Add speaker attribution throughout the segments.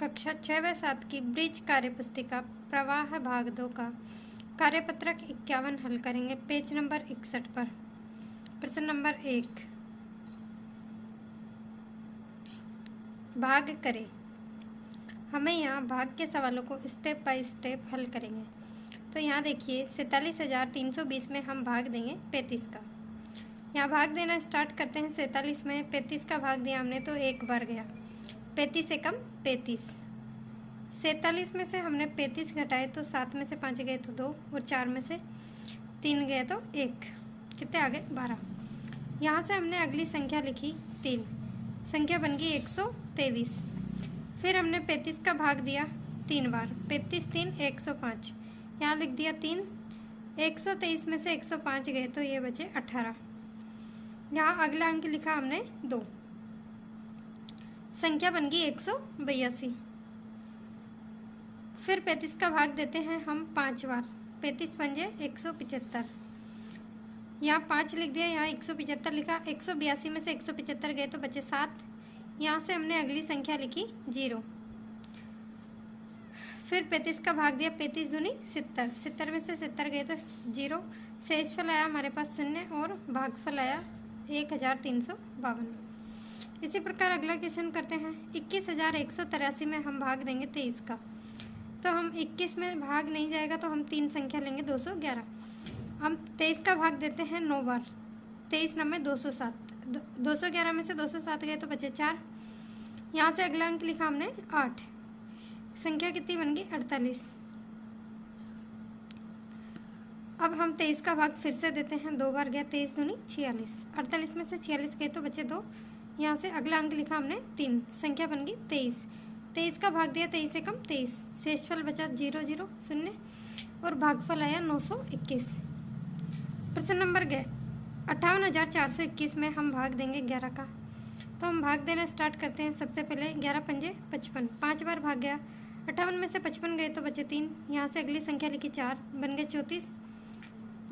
Speaker 1: कक्षा 6 व 7 की ब्रिज कार्यपुस्तिका प्रवाह भाग 2 का कार्यपत्रक 51 हल करेंगे पेज नंबर 61 पर। प्रश्न नंबर 1, भाग करें। हमें यहाँ भाग के सवालों को स्टेप बाय स्टेप हल करेंगे। तो यहाँ देखिए 47,320 में हम भाग देंगे 35 का। यहाँ भाग देना स्टार्ट करते हैं 47 में। 35 का भाग दिया हमने तो एक बार गया, 35 एकम 35। 47 में से हमने 35 घटाए तो 7 में से 5 गए तो 2 और 4 में से 3 गए तो 1। कितने आ गए? 12। यहाँ से हमने अगली संख्या लिखी 3, संख्या बन गई 123। फिर हमने 35 का भाग दिया 3 बार, 35 3 105। यहाँ लिख दिया 3। 123 में से 105 गए तो ये बचे 18। यहाँ अगला अंक लिखा हमने 2, संख्या बन गई 182। फिर 35 का भाग देते हैं हम 5 बार, 35 पंजे 175। यहाँ 5 लिख दिया, यहाँ 175 लिखा। 182 में से 175 गए तो बचे 7। यहाँ से हमने अगली संख्या लिखी 0। फिर 35 का भाग दिया, 35 दूनी 70। 70 में से 70 गए तो 0। शेषफल आया हमारे पास 0 और भागफल आया 1352। इसी प्रकार अगला क्वेश्चन करते हैं। 21,183 में हम भाग देंगे 23 का। तो हम 21 में भाग नहीं जाएगा तो हम 3 संख्या लेंगे 211। हम 23 का भाग देते हैं 9 बार, 23 9 में 207। 211 में से 207 गए तो बचे 4। यहाँ से अगला अंक लिखा हमने 8। संख्या कितनी बन गई? 48। अब हम 23 का भाग फिर से देते हैं, 2 बार गया, 23 दूनी 46। 48 में से 46 गए तो बचे 2। यहाँ से अगला अंक लिखा हमने 3, संख्या बन गई 23। 23 का भाग दिया, 23 एकम 23। शेषफल बचा 0 0 0 और भागफल आया 921। प्रश्न नंबर 58,421 में हम भाग देंगे 11 का। तो हम भाग देना स्टार्ट करते हैं। सबसे पहले 11 पंजे 55, 5 बार भाग गया। 58 में से 55 गए तो बचे 3। यहाँ से अगली संख्या लिखी 4, बन गए 34।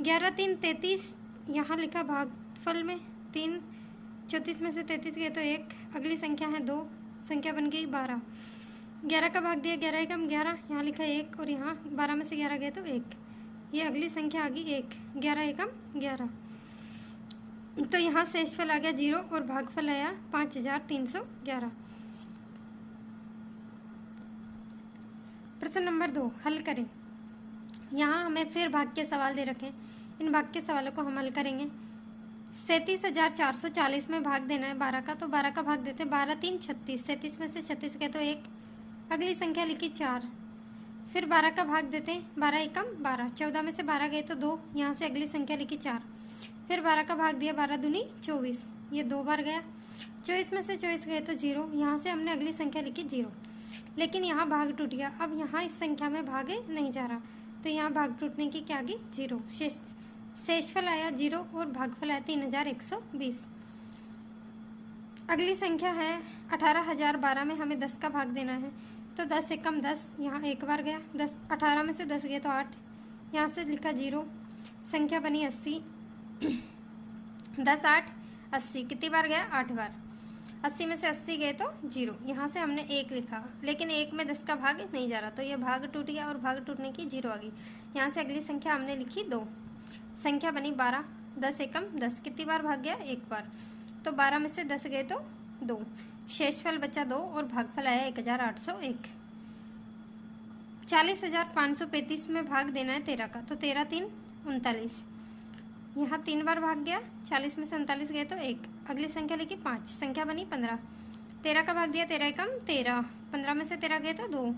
Speaker 1: 11 3 33, यहाँ लिखा भागफल में 3। 34 में से 33 गए तो 1। अगली संख्या है 2, संख्या बन गई 12। 11 का भाग दिया, 11 एकम 11, यहाँ लिखा 1 और यहाँ 12 में से 11 गए तो 1। ये अगली संख्या आ गई 1। 11 एकम 11, तो यहाँ शेषफल आ गया 0 और भागफल आया 5,311। प्रश्न नंबर 2, हल करें। यहाँ हमें फिर भाग के सवाल दे रखे हैं। इन भाग के सवालों को हम हल करेंगे। 37,440 में भाग देना है 12 का। तो 12 का भाग देते हैं, 12 3 36। 37 में से 36 गए तो 1। अगली संख्या लिखी 4। फिर 12 का भाग देते हैं, 12 एकम 12। 14 में से 12 गए तो 2। यहाँ से अगली संख्या लिखी 4। फिर 12 का भाग दिया, 12 दूनी 24। ये 2 बार गया। 24 में से 24 गए तो 0। यहाँ से हमने अगली संख्या लिखी 0। लेकिन यहाँ भाग टूट गया। अब यहाँ इस संख्या में भाग नहीं जा रहा, तो यहाँ भाग टूटने की क्या गई? 0। शेषफल आया 0 और भागफल आया 3,120। अगली संख्या है 18,012 में हमें 10 का भाग देना है। तो 10 एकम 10, यहाँ एक बार गया। 10 18 में से 10 गए तो 8। यहाँ से लिखा 0, संख्या बनी 80। 10 8 80, कितनी बार गया? 8 बार। 80 में से 80 गए तो 0। यहाँ से हमने 1 लिखा, लेकिन 1 में 10 का भाग नहीं जा रहा, तो ये भाग टूट गया और भाग टूटने की 0 आ गई। यहाँ से अगली संख्या हमने लिखी 2, संख्या बनी 12। 10 एकम 10, कितनी बार भाग गया? 1 बार। तो 12 में से 10 गए तो 2। शेषफल बचा 2 और भागफल आया 1,801। 40,535 में भाग देना है 13 का। तो 13 3 39, यहाँ 3 बार भाग गया। 40 में से 39 गए तो 1। अगली संख्या लिखी 5, संख्या बनी 15। 13 का भाग दिया, 13 एकम 13। 15 में से 13 गए तो 2।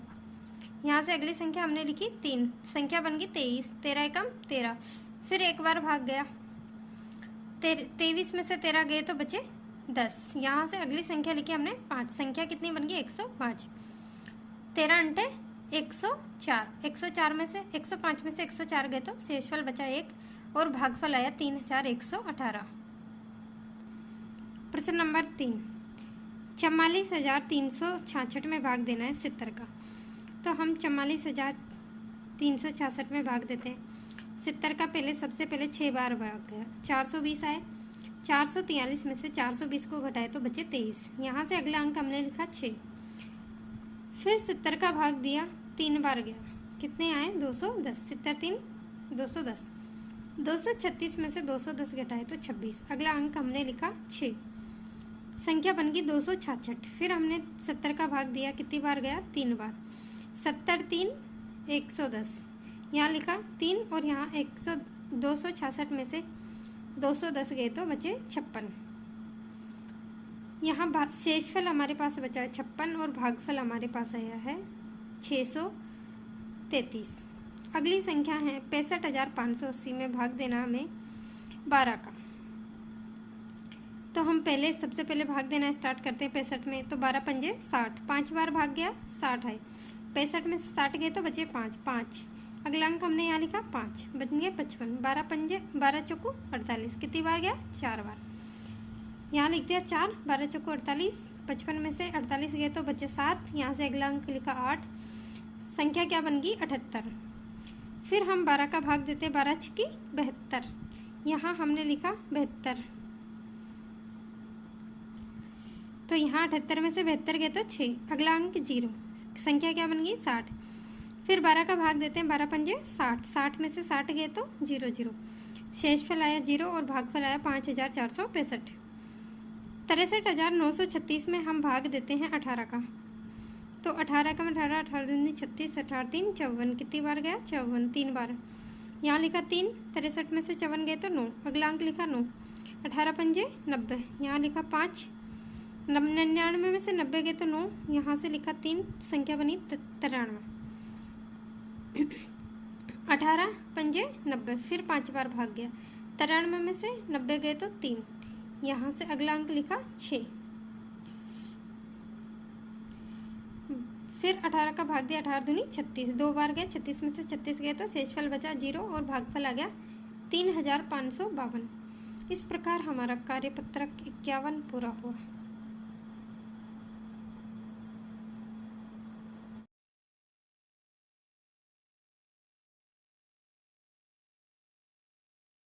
Speaker 1: यहाँ से अगली संख्या हमने लिखी 3, संख्या बन गई 23। 13 एकम 13। फिर एक बार भाग गया। 23 में से 13 गए तो बचे 10। यहाँ से अगली संख्या लिखी हमने 5, संख्या कितनी बन गई? 105। 13 अंटे 104। 104 में से 105 में से 104 गए तो शेषफल बचा 1 और भागफल आया 3,118। प्रश्न नंबर 3, 44,366 में भाग देना है 70 का। तो हम 44,366 में भाग देते हैं। 70 का सबसे पहले 6 बार भाग गया। 420 आए। 443 में से 420 को घटाए तो बचे 23। यहाँ से अगला अंक हमने लिखा 6। फिर 70 का भाग दिया 3 बार गया, कितने आए 210, 70 3 210, 236 में से 210 घटाए तो 26, अगला अंक हमने लिखा 6, संख्या बन गई 266। फिर हमने 70 का भाग दिया, कितनी बार गया 3 बार, 70 3 110, यहाँ लिखा 3 और यहाँ 266 में से 210 गए तो बचे 56। यहाँ शेषफल हमारे पास बचा है 56 और भागफल हमारे पास आया है 633। अगली संख्या है 65,580 में भाग देना हमें 12 का। तो हम सबसे पहले भाग देना स्टार्ट करते हैं 65 में। तो 12 पंजे 60, 5 बार भाग गया 60 है, 65 में से 60 गए तो बचे 5, अगला अंक हमने यहाँ लिखा 5, बन गया 55, 12 पंजे 12 चौको 48, कितनी बार गया 4 बार, यहाँ लिख दिया 4, 12 चौको 48, 55 में से 48 गए तो बचे 7, यहाँ से अगला अंक लिखा 8, संख्या क्या बन गई 78। फिर हम 12 का भाग देते 12 छक्की 72, यहाँ हमने लिखा 72, तो यहाँ 78 में से 72 गए तो 6, अगला अंक 0, संख्या क्या बन गई 60। फिर 12 का भाग देते हैं 12 पंजे 60, 60 में से 60 गए तो 0 0, शेषफल आया 0 और भागफल आया 5465। 63,936 में हम भाग देते हैं 18 का। तो 18 का 18, 18 दूनी 36, 18 3 54, कितनी बार गया 54, 3 बार, यहाँ लिखा 3, 63 में से 54 गए तो 9, अगला अंक लिखा 9, 18 पंजे 90, यहाँ लिखा 5, 99 में से 90 गए तो 9, यहाँ से लिखा 3, संख्या बनी 93, 18 पंजे 90, फिर 5 बार भाग गया, 93 में से 90 गए तो 3, यहाँ से अगला अंक लिखा 6। फिर 18 का भाग दिया, 18 दूनी 36, 2 बार गए, 36 में से 36 गए तो शेषफल बचा 0 और भागफल आ गया 3552। इस प्रकार हमारा कार्यपत्रक 51 पूरा हुआ।